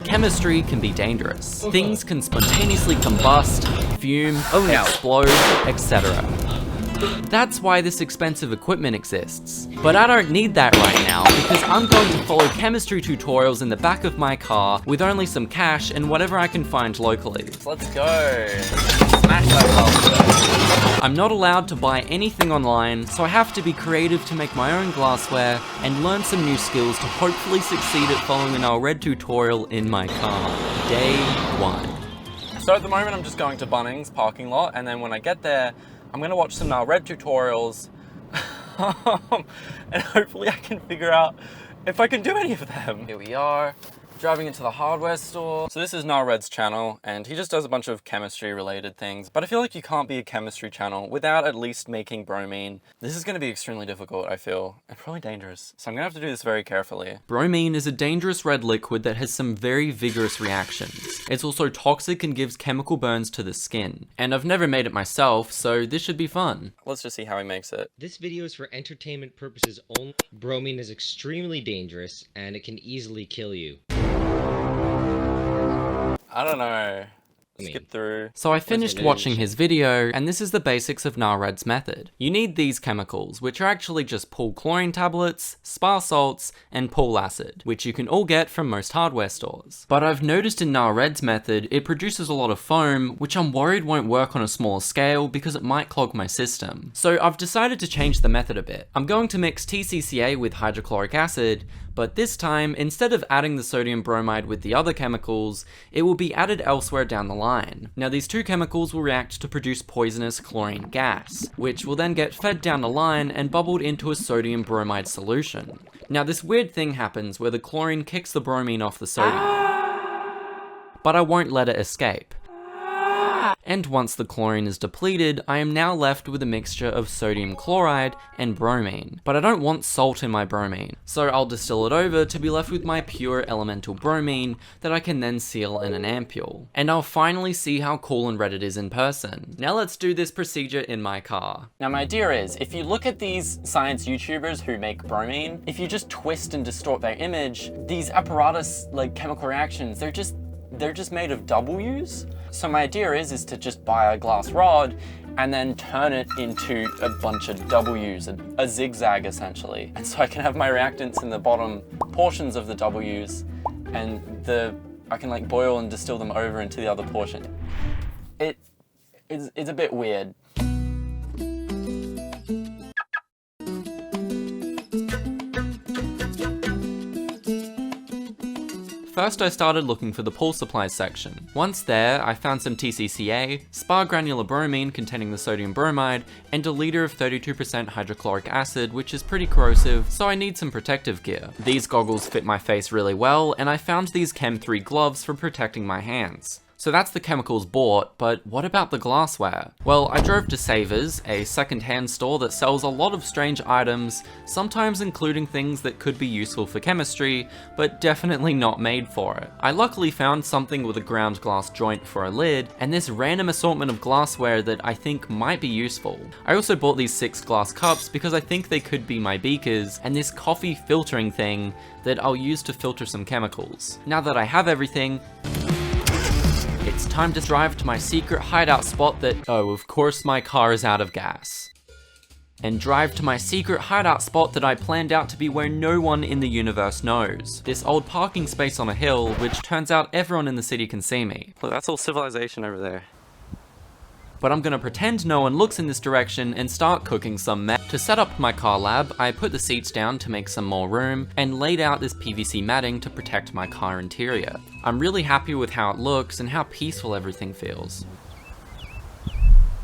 chemistry can be dangerous. Things can spontaneously combust, fume, explode, etc. That's why this expensive equipment exists. But I don't need that right now because I'm going to follow chemistry tutorials in the back of my car with only some cash and whatever I can find locally. Let's go. Smash that car. I'm not allowed to buy anything online, so I have to be creative to make my own glassware and learn some new skills to hopefully succeed at following an NileRed tutorial in my car. Day 1. So at the moment I'm just going to Bunnings parking lot, and then when I get there, I'm gonna watch some NileRed tutorials and hopefully I can figure out if I can do any of them. Here we are, driving into the hardware store. So this is NileRed's channel, and he just does a bunch of chemistry related things, but I feel like you can't be a chemistry channel without at least making bromine. This is gonna be extremely difficult, I feel, and probably dangerous. So I'm gonna have to do this very carefully. Bromine is a dangerous red liquid that has some very vigorous reactions. It's also toxic and gives chemical burns to the skin. And I've never made it myself, so this should be fun. Let's just see how he makes it. This video is for entertainment purposes only. Bromine is extremely dangerous, and it can easily kill you. I don't know. Skip through. So I finished watching his video, and this is the basics of NileRed's method. You need these chemicals, which are actually just pool chlorine tablets, spar salts, and pool acid, which you can all get from most hardware stores. But I've noticed in NileRed's method, it produces a lot of foam, which I'm worried won't work on a smaller scale because it might clog my system. So I've decided to change the method a bit. I'm going to mix TCCA with hydrochloric acid, but this time, instead of adding the sodium bromide with the other chemicals, it will be added elsewhere down the line. Now these two chemicals will react to produce poisonous chlorine gas, which will then get fed down the line and bubbled into a sodium bromide solution. Now this weird thing happens where the chlorine kicks the bromine off the sodium, but I won't let it escape. And once the chlorine is depleted, I am now left with a mixture of sodium chloride and bromine. But I don't want salt in my bromine, so I'll distill it over to be left with my pure elemental bromine that I can then seal in an ampule. And I'll finally see how cool and red it is in person. Now let's do this procedure in my car. Now my idea is, if you look at these science YouTubers who make bromine, if you just twist and distort their image, these apparatus like chemical reactions, they're just made of W's. So my idea is to just buy a glass rod and then turn it into a bunch of W's, a zigzag essentially. And so I can have my reactants in the bottom portions of the W's, and I can like boil and distill them over into the other portion. It's a bit weird. First I started looking for the pool supplies section. Once there, I found some TCCA, spar granular bromine containing the sodium bromide, and a liter of 32% hydrochloric acid, which is pretty corrosive, so I need some protective gear. These goggles fit my face really well, and I found these Chem 3 gloves for protecting my hands. So that's the chemicals bought, but what about the glassware? Well, I drove to Savers, a second-hand store that sells a lot of strange items, sometimes including things that could be useful for chemistry, but definitely not made for it. I luckily found something with a ground glass joint for a lid, and this random assortment of glassware that I think might be useful. I also bought these 6 glass cups because I think they could be my beakers, and this coffee filtering thing that I'll use to filter some chemicals. Now that I have everything, it's time to drive to my secret hideout spot that, oh, of course my car is out of gas. And drive to my secret hideout spot that I planned out to be where no one in the universe knows. This old parking space on a hill, which turns out everyone in the city can see me. Look, that's all civilization over there. But I'm gonna pretend no one looks in this direction and start cooking some meth. To set up my car lab, I put the seats down to make some more room and laid out this PVC matting to protect my car interior. I'm really happy with how it looks and how peaceful everything feels.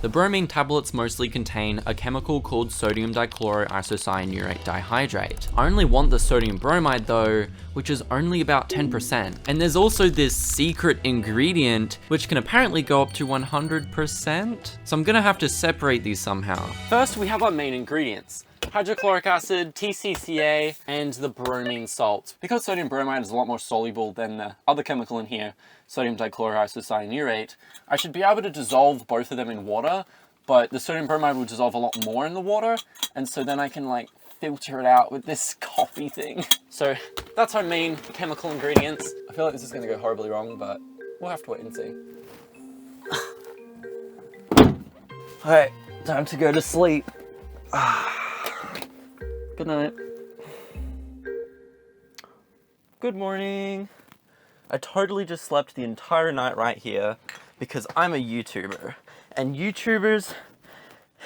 The bromine tablets mostly contain a chemical called sodium dichloroisocyanurate dihydrate. I only want the sodium bromide though, which is only about 10%. And there's also this secret ingredient, which can apparently go up to 100%. So I'm gonna have to separate these somehow. First, we have our main ingredients: hydrochloric acid, TCCA, and the bromine salt. Because sodium bromide is a lot more soluble than the other chemical in here, sodium dichloroisocyanurate, I should be able to dissolve both of them in water, but the sodium bromide will dissolve a lot more in the water, and so then I can like filter it out with this coffee thing. So that's our main chemical ingredients. A feel like this is gonna go horribly wrong, but we'll have to wait and see. Alright, time to go to sleep. Good night. Good morning. I totally just slept the entire night right here because I'm a YouTuber. And YouTubers,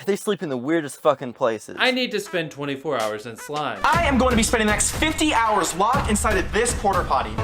they sleep in the weirdest fucking places. I need to spend 24 hours in slime. I am going to be spending the next 50 hours locked inside of this porta potty.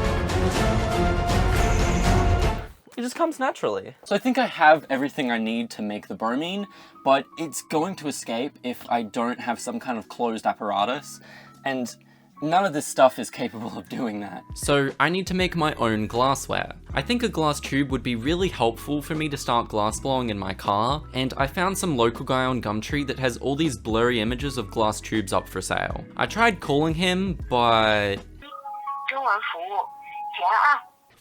It just comes naturally. So I think I have everything I need to make the bromine, but it's going to escape if I don't have some kind of closed apparatus, and none of this stuff is capable of doing that. So I need to make my own glassware. I think a glass tube would be really helpful for me to start glass blowing in my car, and I found some local guy on Gumtree that has all these blurry images of glass tubes up for sale. I tried calling him, but...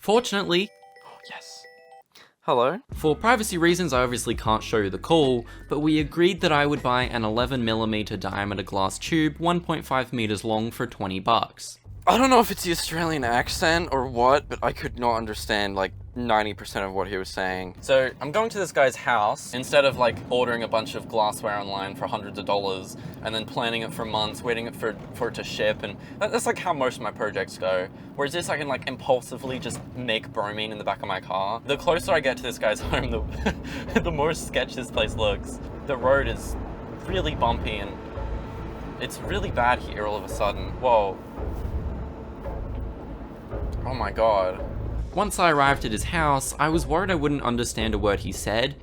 Fortunately, Yes. Hello? for privacy reasons I obviously can't show you the call, but we agreed that I would buy an 11mm diameter glass tube 1.5 meters long for 20 bucks. I don't know if it's the Australian accent or what, but I could not understand like 90% of what he was saying. So I'm going to this guy's house instead of like ordering a bunch of glassware online for hundreds of dollars and then planning it for months, waiting for it to ship, and that's like how most of my projects go. Whereas this I can like impulsively just make bromine in the back of my car. The closer I get to this guy's home, the more sketch this place looks. The road is really bumpy and it's really bad here all of a sudden. Whoa. Oh my god. Once I arrived at his house, I was worried I wouldn't understand a word he said,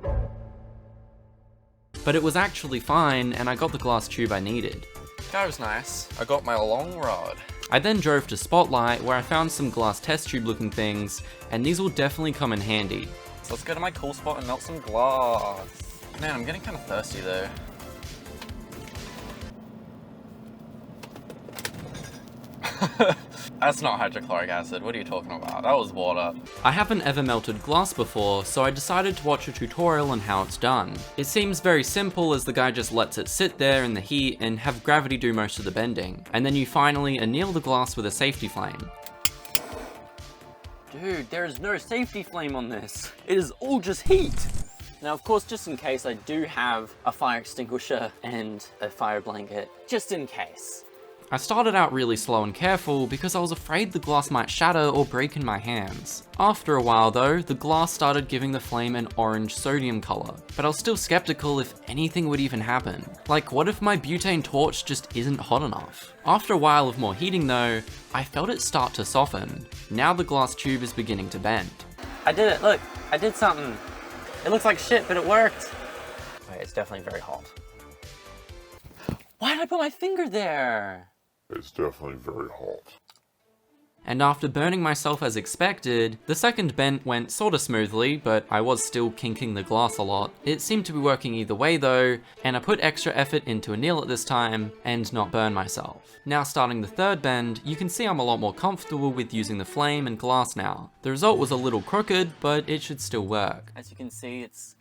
but it was actually fine and I got the glass tube I needed. That was nice. I got my long rod. I then drove to Spotlight where I found some glass test tube looking things, and these will definitely come in handy. So let's go to my cool spot and melt some glass. Man, I'm getting kind of thirsty though. That's not hydrochloric acid, what are you talking about? That was water. I haven't ever melted glass before, so I decided to watch a tutorial on how it's done. It seems very simple as the guy just lets it sit there in the heat and have gravity do most of the bending. And then you finally anneal the glass with a safety flame. Dude, there is no safety flame on this. It is all just heat. Now, of course, just in case, I do have a fire extinguisher and a fire blanket, just in case. I started out really slow and careful because I was afraid the glass might shatter or break in my hands. After a while though, the glass started giving the flame an orange sodium color, but I was still skeptical if anything would even happen. Like, what if my butane torch just isn't hot enough? After a while of more heating though, I felt it start to soften. Now the glass tube is beginning to bend. I did it, look, I did something. It looks like shit, but it worked. Wait, it's definitely very hot. Why did I put my finger there? It's definitely very hot. And after burning myself as expected, the second bend went sorta smoothly, but I was still kinking the glass a lot. It seemed to be working either way though, and I put extra effort into anneal it this time, and not burn myself. Now starting the third bend, you can see I'm a lot more comfortable with using the flame and glass now. The result was a little crooked, but it should still work. As you can see, it's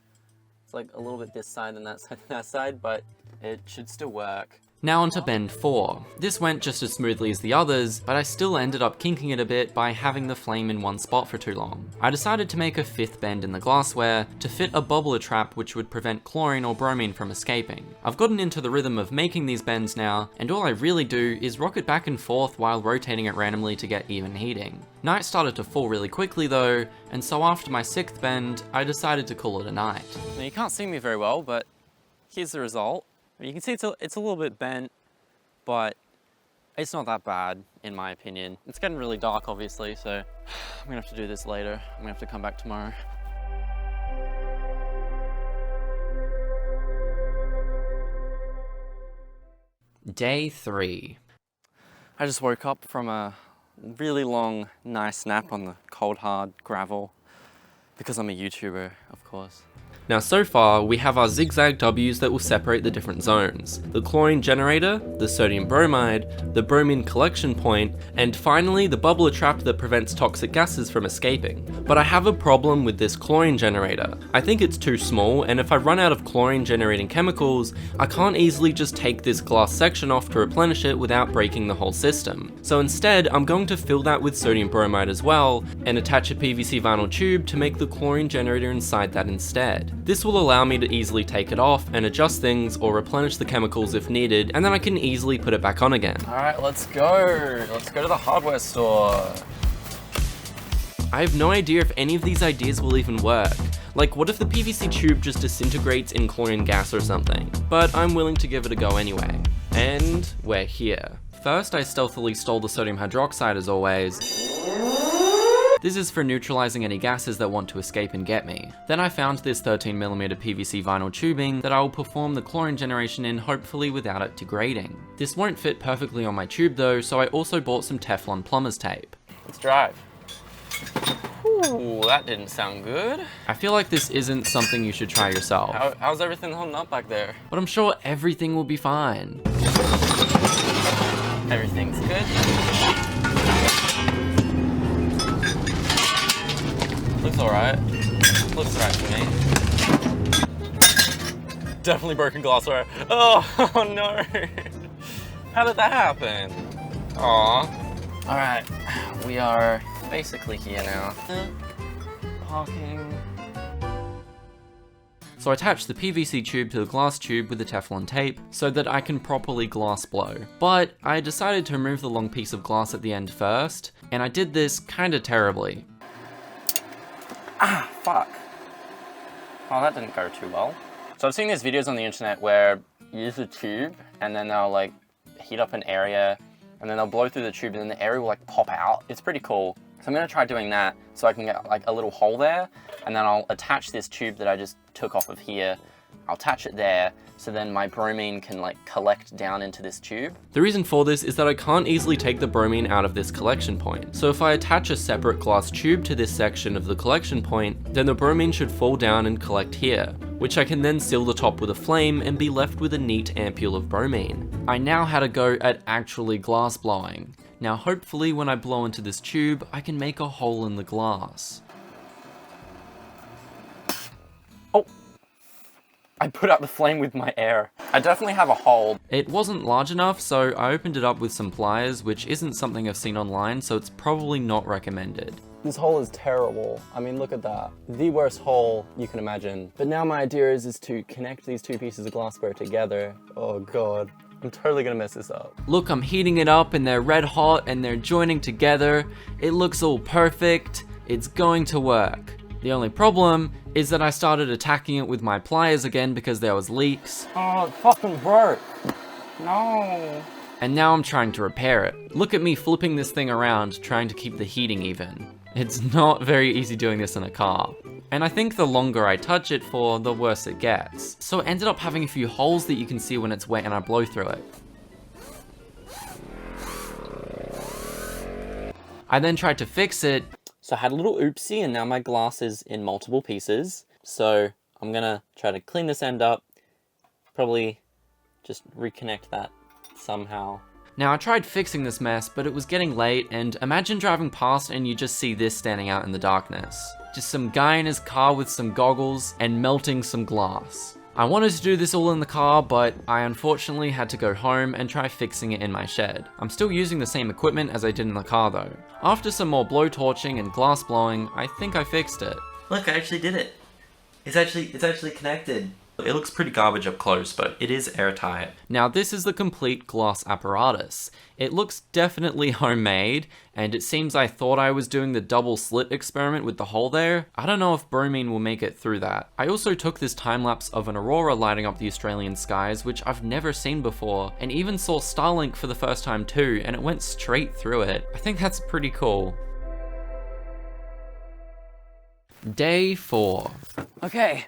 like a little bit this side and that side, but it should still work. Now onto bend 4. This went just as smoothly as the others, but I still ended up kinking it a bit by having the flame in one spot for too long. I decided to make a fifth bend in the glassware to fit a bubbler trap which would prevent chlorine or bromine from escaping. I've gotten into the rhythm of making these bends now, and all I really do is rock it back and forth while rotating it randomly to get even heating. Night started to fall really quickly though, and so after my sixth bend, I decided to call it a night. Now you can't see me very well, but here's the result. You can see it's a little bit bent, but it's not that bad, in my opinion. It's getting really dark, obviously, so I'm gonna have to do this later. I'm gonna have to come back tomorrow. Day 3. I just woke up from a really long, nice nap on the cold, hard gravel, because I'm a YouTuber, of course. Now so far, we have our zigzag W's that will separate the different zones. The chlorine generator, the sodium bromide, the bromine collection point, and finally the bubbler trap that prevents toxic gases from escaping. But I have a problem with this chlorine generator. I think it's too small, and if I run out of chlorine generating chemicals, I can't easily just take this glass section off to replenish it without breaking the whole system. So instead, I'm going to fill that with sodium bromide as well, and attach a PVC vinyl tube to make the chlorine generator inside that instead. This will allow me to easily take it off and adjust things or replenish the chemicals if needed, and then I can easily put it back on again. Alright, let's go. Let's go to the hardware store. I have no idea if any of these ideas will even work. Like, what if the PVC tube just disintegrates in chlorine gas or something? But I'm willing to give it a go anyway. And we're here. First, I stealthily stole the sodium hydroxide as always. This is for neutralizing any gases that want to escape and get me. Then I found this 13mm PVC vinyl tubing that I will perform the chlorine generation in, hopefully without it degrading. This won't fit perfectly on my tube though, so I also bought some Teflon plumber's tape. Let's drive. Ooh, that didn't sound good. I feel like this isn't something you should try yourself. How's everything holding up back there? But I'm sure everything will be fine. Everything's good. Looks alright. Looks right to me. Definitely broken glassware. Oh, oh no. How did that happen? Aw. Alright, we are basically here now. Parking. So I attached the PVC tube to the glass tube with the Teflon tape so that I can properly glass blow. But I decided to remove the long piece of glass at the end first, and I did this kinda terribly. Ah, fuck. Oh, that didn't go too well. So I've seen these videos on the internet where you use a tube and then they'll like heat up an area and then they'll blow through the tube and then the area will like pop out. It's pretty cool. So I'm gonna try doing that so I can get like a little hole there, and then I'll attach this tube that I just took off of here. I'll attach it there, so then my bromine can like collect down into this tube. The reason for this is that I can't easily take the bromine out of this collection point. So if I attach a separate glass tube to this section of the collection point, then the bromine should fall down and collect here, which I can then seal the top with a flame and be left with a neat ampule of bromine. I now had a go at actually glass blowing. Now hopefully when I blow into this tube, I can make a hole in the glass. Oh, I put out the flame with my air. I definitely have a hole. It wasn't large enough, so I opened it up with some pliers, which isn't something I've seen online, so it's probably not recommended. This hole is terrible. I mean, look at that. The worst hole you can imagine. But now my idea is to connect these two pieces of glassware together. Oh God. I'm totally gonna mess this up. Look, I'm heating it up and they're red hot and they're joining together. It looks all perfect. It's going to work. The only problem is that I started attacking it with my pliers again because there was leaks. Oh, it fucking broke. No. And now I'm trying to repair it. Look at me flipping this thing around, trying to keep the heating even. It's not very easy doing this in a car. And I think the longer I touch it for, the worse it gets. So it ended up having a few holes that you can see when it's wet and I blow through it. I then tried to fix it. So I had a little oopsie and now my glass is in multiple pieces. So I'm gonna try to clean this end up. Probably just reconnect that somehow. Now I tried fixing this mess, but it was getting late, and imagine driving past and you just see this standing out in the darkness. Just some guy in his car with some goggles and melting some glass. I wanted to do this all in the car, but I unfortunately had to go home and try fixing it in my shed. I'm still using the same equipment as I did in the car though. After some more blow torching and glass blowing, I think I fixed it. Look, I actually did it. It's actually connected. It looks pretty garbage up close, but it is airtight. Now this is the complete glass apparatus. It looks definitely homemade, and it seems I thought I was doing the double slit experiment with the hole there. I don't know if bromine will make it through that. I also took this time lapse of an aurora lighting up the Australian skies, which I've never seen before, and even saw Starlink for the first time too, and it went straight through it. I think that's pretty cool. Day 4. Okay.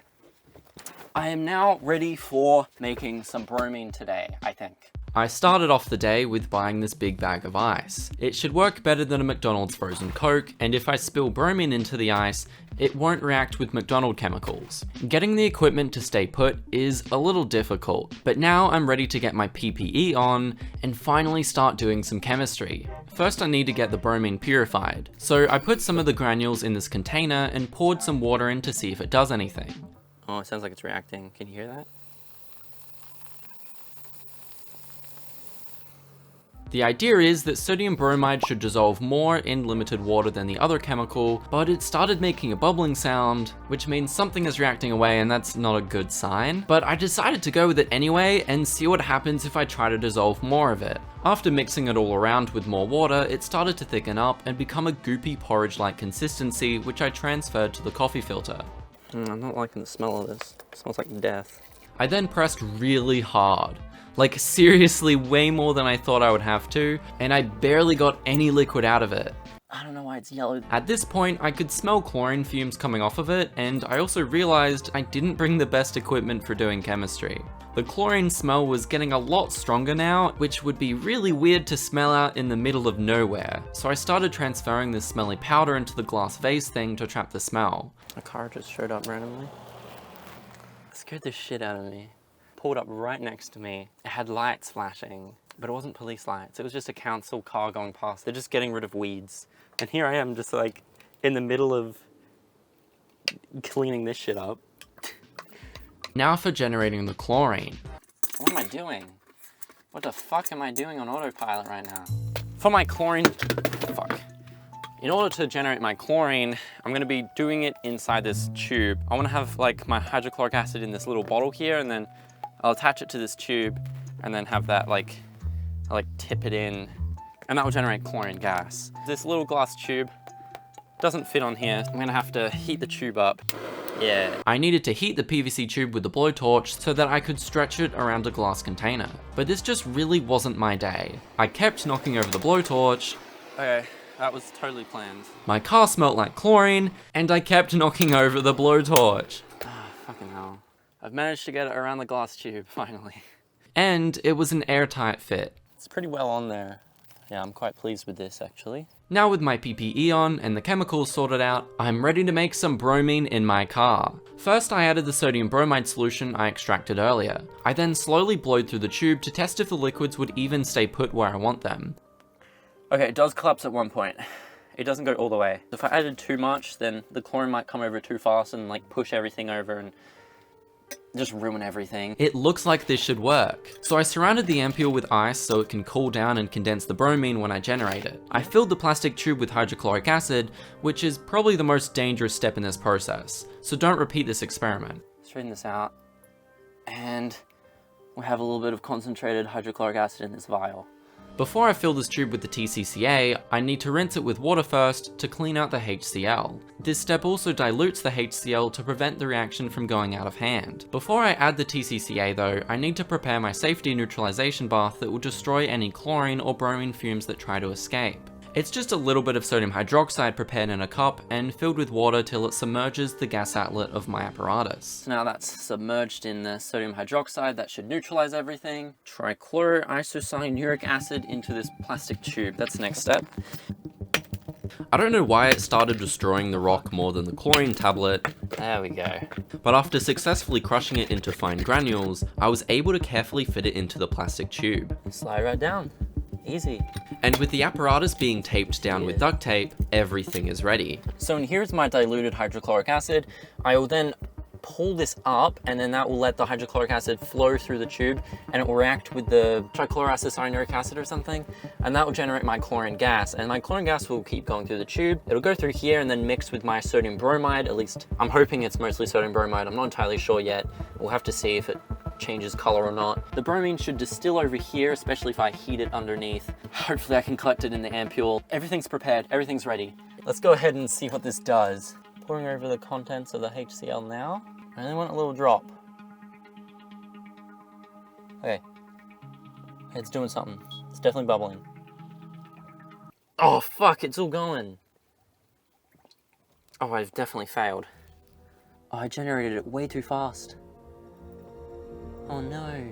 I am now ready for making some bromine today, I think. I started off the day with buying this big bag of ice. It should work better than a McDonald's frozen Coke, and if I spill bromine into the ice, it won't react with McDonald chemicals. Getting the equipment to stay put is a little difficult, but now I'm ready to get my PPE on and finally start doing some chemistry. First I need to get the bromine purified, so I put some of the granules in this container and poured some water in to see if it does anything. Oh, it sounds like it's reacting. Can you hear that? The idea is that sodium bromide should dissolve more in limited water than the other chemical, but it started making a bubbling sound, which means something is reacting away and that's not a good sign. But I decided to go with it anyway and see what happens if I try to dissolve more of it. After mixing it all around with more water, it started to thicken up and become a goopy porridge-like consistency, which I transferred to the coffee filter. I'm not liking the smell of this. It smells like death. I then pressed really hard. Like seriously way more than I thought I would have to, and I barely got any liquid out of it. I don't know why it's yellow. At this point, I could smell chlorine fumes coming off of it, and I also realized I didn't bring the best equipment for doing chemistry. The chlorine smell was getting a lot stronger now, which would be really weird to smell out in the middle of nowhere, so I started transferring this smelly powder into the glass vase thing to trap the smell. A car just showed up randomly. It scared the shit out of me. Pulled up right next to me. It had lights flashing, but it wasn't police lights. It was just a council car going past. They're just getting rid of weeds. And here I am just like in the middle of cleaning this shit up. Now for generating the chlorine. What am I doing? What the fuck am I doing on autopilot right now? For my chlorine, fuck. In order to generate my chlorine, I'm gonna be doing it inside this tube. I wanna have like my hydrochloric acid in this little bottle here, and then I'll attach it to this tube and then have that I tip it in, and that will generate chlorine gas. This little glass tube doesn't fit on here. I'm gonna have to heat the tube up. Yeah. I needed to heat the PVC tube with the blowtorch so that I could stretch it around a glass container. But this just really wasn't my day. I kept knocking over the blowtorch. Okay, that was totally planned. My car smelled like chlorine, and I kept knocking over the blowtorch. Ah, fucking hell. I've managed to get it around the glass tube, finally. And it was an airtight fit. It's pretty well on there. Yeah, I'm quite pleased with this, actually. Now with my PPE on and the chemicals sorted out, I'm ready to make some bromine in my car. First I added the sodium bromide solution I extracted earlier. I then slowly blowed through the tube to test if the liquids would even stay put where I want them. Okay, it does collapse at one point. It doesn't go all the way. If I added too much, then the chlorine might come over too fast and like push everything over and just ruin everything. It looks like this should work. So I surrounded the ampule with ice so it can cool down and condense the bromine when I generate it. I filled the plastic tube with hydrochloric acid, which is probably the most dangerous step in this process, so don't repeat this experiment. Straighten this out, and we have a little bit of concentrated hydrochloric acid in this vial. Before I fill this tube with the TCCA, I need to rinse it with water first to clean out the HCl. This step also dilutes the HCl to prevent the reaction from going out of hand. Before I add the TCCA though, I need to prepare my safety neutralization bath that will destroy any chlorine or bromine fumes that try to escape. It's just a little bit of sodium hydroxide prepared in a cup and filled with water till it submerges the gas outlet of my apparatus. So now that's submerged in the sodium hydroxide, that should neutralize everything. Trichloroisocyanuric acid into this plastic tube. That's the next step. I don't know why it started destroying the rock more than the chlorine tablet, There we go. but after successfully crushing it into fine granules, I was able to carefully fit it into the plastic tube. Slide right down. Easy. And with the apparatus being taped down with duct tape, everything is ready. So in here's my diluted hydrochloric acid. I will then pull this up, and then that will let the hydrochloric acid flow through the tube, and it will react with the trichloroisocyanuric acid or something, and that will generate my chlorine gas, and my chlorine gas will keep going through the tube. It'll go through here and then mix with my sodium bromide. At least I'm hoping it's mostly sodium bromide. I'm not entirely sure yet. We'll have to see if it changes color or not. The bromine should distill over here, especially if I heat it underneath. Hopefully I can collect it in the ampule. Everything's prepared, everything's ready. Let's go ahead and see what this does. Pouring over the contents of the HCl now. I only want a little drop. Okay. It's doing something. It's definitely bubbling. Oh fuck, it's all going. Oh, I've definitely failed. Oh, I generated it way too fast. Oh no.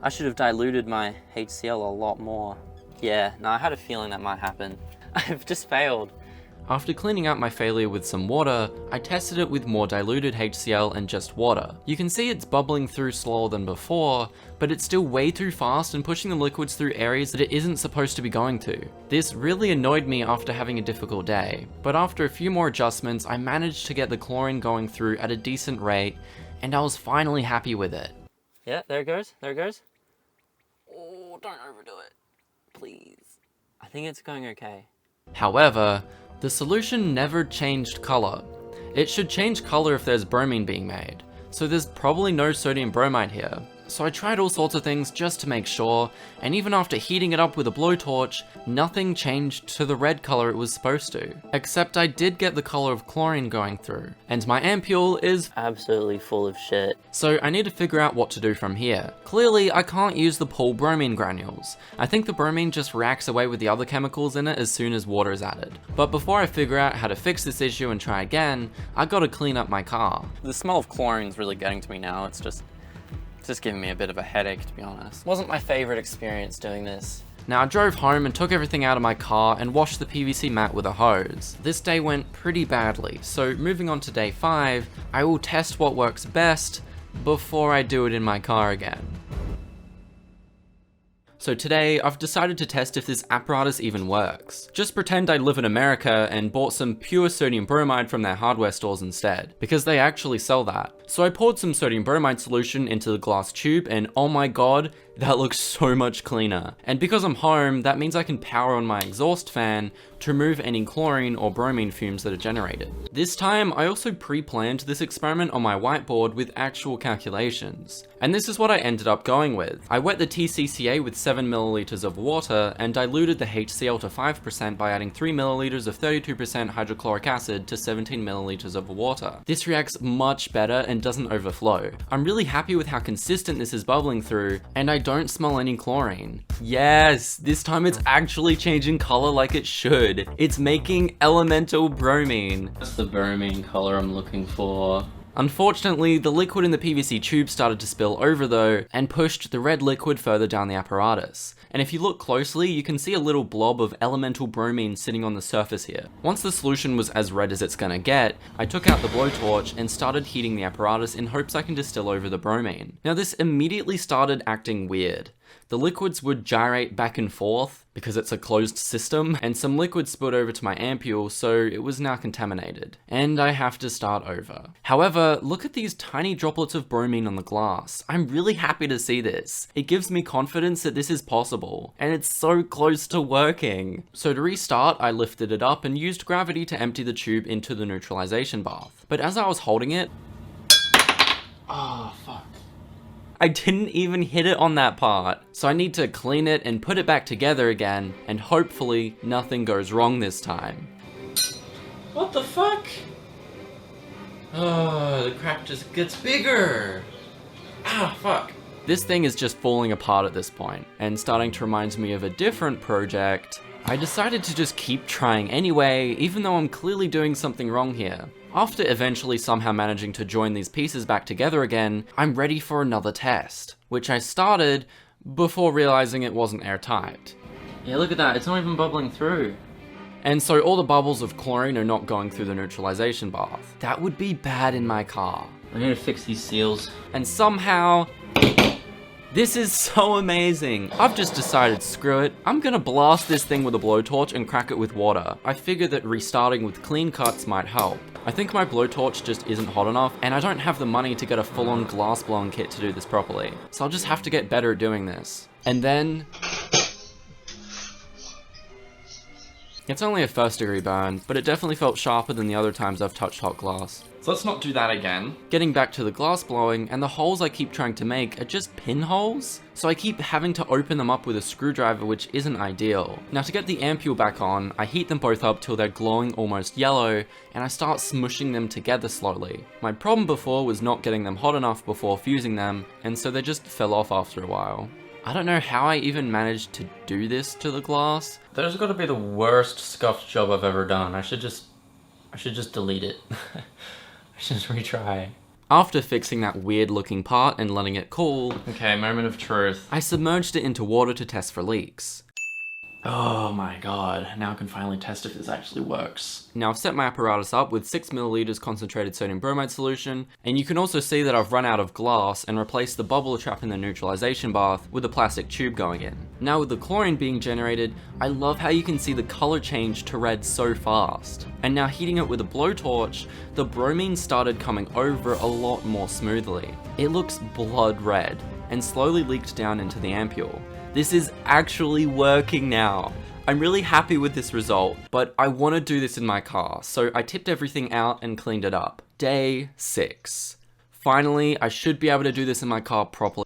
I should have diluted my HCl a lot more. Yeah, no, I had a feeling that might happen. I've just failed. After cleaning out my failure with some water, I tested it with more diluted HCl and just water. You can see it's bubbling through slower than before, but it's still way too fast and pushing the liquids through areas that it isn't supposed to be going to. This really annoyed me after having a difficult day, but after a few more adjustments, I managed to get the chlorine going through at a decent rate, and I was finally happy with it. Yeah, there it goes, there it goes. Oh, don't overdo it, please. I think it's going okay. However, the solution never changed color. It should change color if there's bromine being made, so there's probably no sodium bromide here. So I tried all sorts of things just to make sure, and even after heating it up with a blowtorch, nothing changed to the red color it was supposed to. Except I did get the color of chlorine going through, and my ampule is Absolutely full of shit. so I need to figure out what to do from here. Clearly, I can't use the pool bromine granules. I think the bromine just reacts away with the other chemicals in it as soon as water is added. But before I figure out how to fix this issue and try again, I gotta clean up my car. The smell of chlorine's really getting to me now. It's just giving me a bit of a headache, to be honest. Wasn't my favorite experience doing this. Now I drove home and took everything out of my car and washed the PVC mat with a hose. This day went pretty badly, so moving on to day 5, I will test what works best before I do it in my car again. So today, I've decided to test if this apparatus even works. Just pretend I live in America and bought some pure sodium bromide from their hardware stores instead, because they actually sell that. So I poured some sodium bromide solution into the glass tube and oh my god, that looks so much cleaner. And because I'm home, that means I can power on my exhaust fan to remove any chlorine or bromine fumes that are generated. This time, I also pre-planned this experiment on my whiteboard with actual calculations. And this is what I ended up going with. I wet the TCCA with 7 milliliters of water and diluted the HCl to 5% by adding 3 milliliters of 32% hydrochloric acid to 17 milliliters of water. This reacts much better and doesn't overflow. I'm really happy with how consistent this is bubbling through, and I don't smell any chlorine. Yes, this time it's actually changing color like it should. It's making elemental bromine. That's the bromine color I'm looking for. Unfortunately, the liquid in the PVC tube started to spill over though, and pushed the red liquid further down the apparatus. And if you look closely, you can see a little blob of elemental bromine sitting on the surface here. Once the solution was as red as it's gonna get, I took out the blowtorch and started heating the apparatus in hopes I can distill over the bromine. Now this immediately started acting weird. The liquids would gyrate back and forth because it's a closed system, and some liquid spilled over to my ampule, so it was now contaminated. And I have to start over. However, look at these tiny droplets of bromine on the glass. I'm really happy to see this. It gives me confidence that this is possible, and it's so close to working. So to restart, I lifted it up and used gravity to empty the tube into the neutralization bath. But as I was holding it, I didn't even hit it on that part. So I need to clean it and put it back together again, and hopefully nothing goes wrong this time. What the fuck? Oh, the crap just gets bigger. Ah, fuck. This thing is just falling apart at this point, and starting to remind me of a different project. I decided to just keep trying anyway, even though I'm clearly doing something wrong here. After eventually somehow managing to join these pieces back together again, I'm ready for another test, which I started before realizing it wasn't airtight. Yeah, look at that, it's not even bubbling through. And so all the bubbles of chlorine are not going through the neutralization bath. That would be bad in my car. I need to fix these seals. And somehow, this is so amazing. I've just decided, screw it. I'm gonna blast this thing with a blowtorch and crack it with water. I figured that restarting with clean cuts might help. I think my blowtorch just isn't hot enough, and I don't have the money to get a full-on glass blowing kit to do this properly. So I'll just have to get better at doing this. And then, it's only a first-degree burn, but it definitely felt sharper than the other times I've touched hot glass. So let's not do that again. Getting back to the glass blowing, and the holes I keep trying to make are just pinholes, so I keep having to open them up with a screwdriver, which isn't ideal. Now to get the ampule back on, I heat them both up till they're glowing almost yellow, and I start smushing them together slowly. My problem before was not getting them hot enough before fusing them, and so they just fell off after a while. I don't know how I even managed to do this to the glass. That has got to be the worst scuffed job I've ever done. I should just delete it. I should just retry. After fixing that weird looking part and letting it cool, Okay, moment of truth. I submerged it into water to test for leaks. Oh my god, now I can finally test if this actually works. Now I've set my apparatus up with 6 milliliters concentrated sodium bromide solution, and you can also see that I've run out of glass and replaced the bubble trap in the neutralization bath with a plastic tube going in. Now with the chlorine being generated, I love how you can see the color change to red so fast. And now heating it with a blowtorch, the bromine started coming over a lot more smoothly. It looks blood red and slowly leaked down into the ampule. This is actually working now. I'm really happy with this result, but I want to do this in my car, so I tipped everything out and cleaned it up. Day 6. Finally, I should be able to do this in my car properly.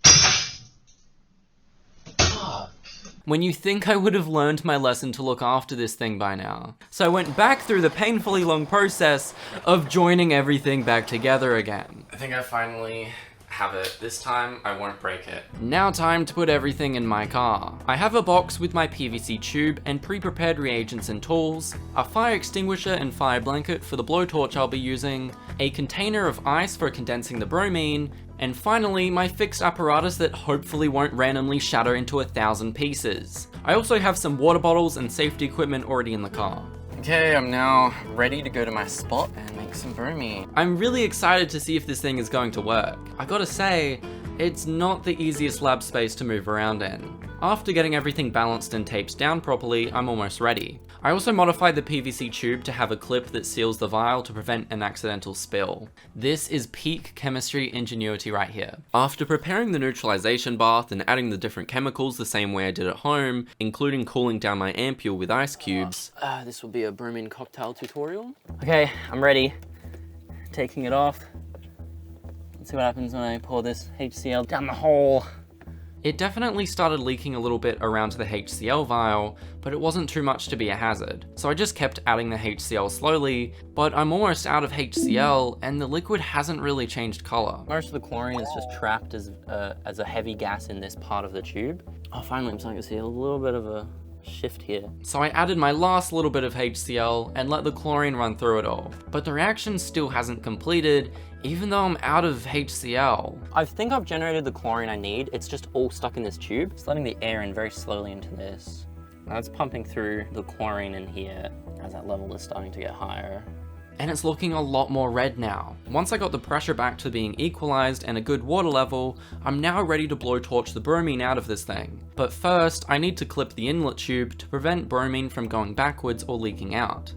When you think I would have learned my lesson to look after this thing by now. So I went back through the painfully long process of joining everything back together again. I think I finally have it. This time, I won't break it. Now time to put everything in my car. I have a box with my PVC tube and pre-prepared reagents and tools, a fire extinguisher and fire blanket for the blowtorch I'll be using, a container of ice for condensing the bromine, and finally my fixed apparatus that hopefully won't randomly shatter into 1,000 pieces. I also have some water bottles and safety equipment already in the car. Okay, I'm now ready to go to my spot and make some bromine. I'm really excited to see if this thing is going to work. I gotta say, it's not the easiest lab space to move around in. After getting everything balanced and taped down properly, I'm almost ready. I also modified the PVC tube to have a clip that seals the vial to prevent an accidental spill. This is peak chemistry ingenuity right here. After preparing the neutralization bath and adding the different chemicals the same way I did at home, including cooling down my ampule with ice cubes. This will be a bromine cocktail tutorial. Okay, I'm ready. Taking it off. Let's see what happens when I pour this HCl down the hole. It definitely started leaking a little bit around the HCl vial, but it wasn't too much to be a hazard. So I just kept adding the HCl slowly, but I'm almost out of HCl and the liquid hasn't really changed color. Most of the chlorine is just trapped as a heavy gas in this part of the tube. Oh, finally I'm starting to see a little bit of a shift here. So I added my last little bit of HCl and let the chlorine run through it all. But the reaction still hasn't completed, even though I'm out of HCl. I think I've generated the chlorine I need. It's just all stuck in this tube. It's letting the air in very slowly into this. Now it's pumping through the chlorine in here as that level is starting to get higher. And it's looking a lot more red now. Once I got the pressure back to being equalized and a good water level, I'm now ready to blowtorch the bromine out of this thing. But first, I need to clip the inlet tube to prevent bromine from going backwards or leaking out.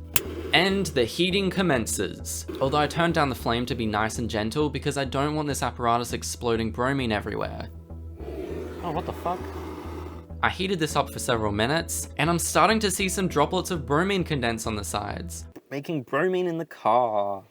And the heating commences. Although I turned down the flame to be nice and gentle because I don't want this apparatus exploding bromine everywhere. Oh, what the fuck? I heated this up for several minutes, and I'm starting to see some droplets of bromine condense on the sides. Making bromine in the car.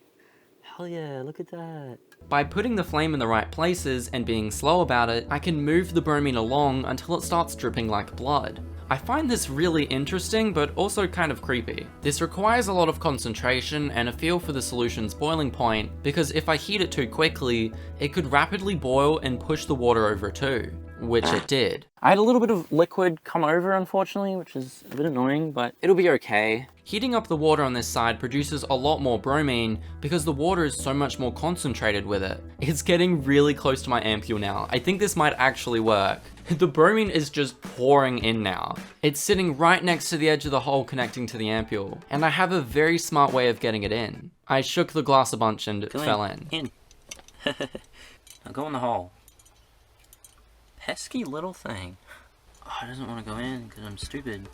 Hell yeah, look at that. By putting the flame in the right places and being slow about it, I can move the bromine along until it starts dripping like blood. I find this really interesting, but also kind of creepy. This requires a lot of concentration and a feel for the solution's boiling point, because if I heat it too quickly, it could rapidly boil and push the water over too, which it did. I had a little bit of liquid come over, unfortunately, which is a bit annoying, but it'll be okay. Heating up the water on this side produces a lot more bromine because the water is so much more concentrated with it. It's getting really close to my ampule now. I think this might actually work. The bromine is just pouring in now. It's sitting right next to the edge of the hole connecting to the ampule, and I have a very smart way of getting it in. I shook the glass a bunch and it fell in. Now go in the hole. Pesky little thing. Oh, it doesn't want to go in because I'm stupid.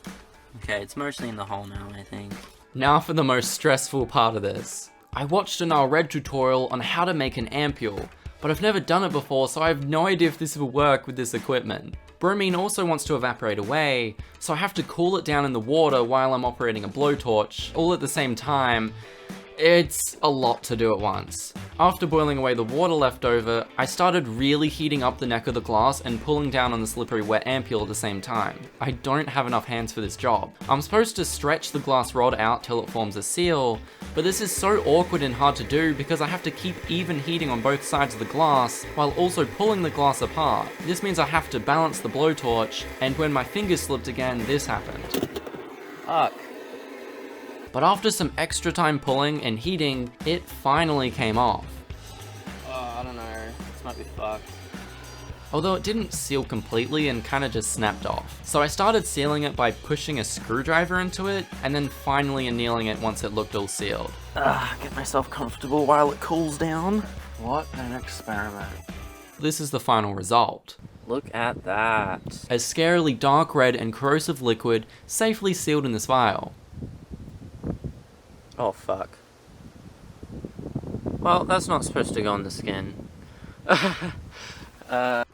Okay, it's mostly in the hole now, I think. Now for the most stressful part of this. I watched a NileRed tutorial on how to make an ampule, but I've never done it before, so I have no idea if this will work with this equipment. Bromine also wants to evaporate away, so I have to cool it down in the water while I'm operating a blowtorch, all at the same time. It's a lot to do at once. After boiling away the water left over, I started really heating up the neck of the glass and pulling down on the slippery wet ampule at the same time. I don't have enough hands for this job. I'm supposed to stretch the glass rod out till it forms a seal, but this is so awkward and hard to do because I have to keep even heating on both sides of the glass while also pulling the glass apart. This means I have to balance the blowtorch, and when my fingers slipped again, this happened. Fuck. But after some extra time pulling and heating, it finally came off. might be fucked. Although it didn't seal completely and kinda just snapped off. So I started sealing it by pushing a screwdriver into it, and then finally annealing it once it looked all sealed. Get myself comfortable while it cools down. What an experiment. This is the final result. Look at that. A scarily dark red and corrosive liquid safely sealed in this vial. Oh fuck. Well, that's not supposed to go on the skin.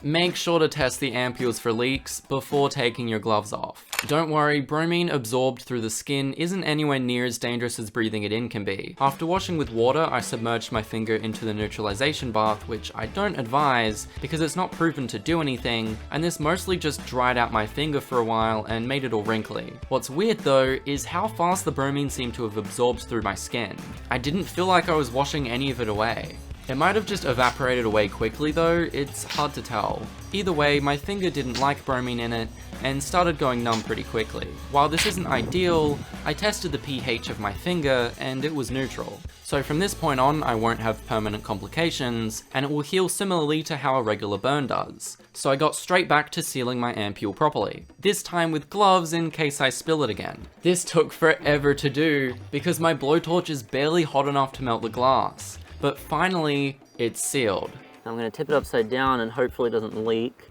Make sure to test the ampules for leaks before taking your gloves off. Don't worry, bromine absorbed through the skin isn't anywhere near as dangerous as breathing it in can be. After washing with water, I submerged my finger into the neutralization bath, which I don't advise because it's not proven to do anything, and this mostly just dried out my finger for a while and made it all wrinkly. What's weird though is how fast the bromine seemed to have absorbed through my skin. I didn't feel like I was washing any of it away. It might have just evaporated away quickly though, it's hard to tell. Either way, my finger didn't like bromine in it, and started going numb pretty quickly. While this isn't ideal, I tested the pH of my finger, and it was neutral. So from this point on, I won't have permanent complications, and it will heal similarly to how a regular burn does. So I got straight back to sealing my ampule properly, this time with gloves in case I spill it again. This took forever to do, because my blowtorch is barely hot enough to melt the glass. But finally, it's sealed. I'm gonna tip it upside down and hopefully it doesn't leak.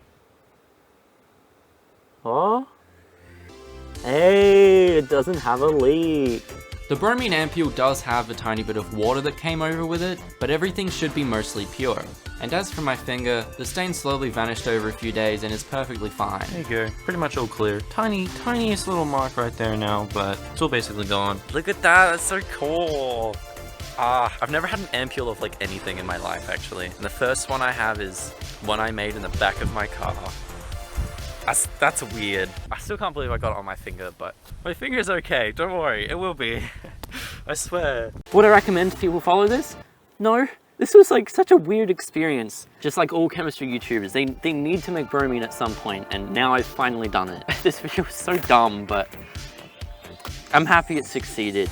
Oh? Hey, it doesn't have a leak. The bromine ampule does have a tiny bit of water that came over with it, but everything should be mostly pure. And as for my finger, the stain slowly vanished over a few days and is perfectly fine. There you go. Pretty much all clear. Tiniest little mark right there now, but it's all basically gone. Look at that, that's so cool. I've never had an ampule of like anything in my life actually. And the first one I have is one I made in the back of my car. That's weird. I still can't believe I got it on my finger, but my finger's okay. Don't worry, it will be. I swear. Would I recommend people follow this? No. This was like such a weird experience. Just like all chemistry YouTubers, they need to make bromine at some point, and now I've finally done it. This video was so dumb, but I'm happy it succeeded.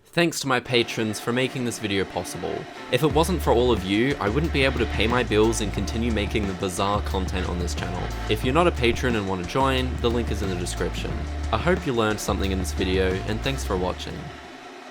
Thanks to my patrons for making this video possible. If it wasn't for all of you, I wouldn't be able to pay my bills and continue making the bizarre content on this channel. If you're not a patron and want to join, the link is in the description. I hope you learned something in this video, and thanks for watching.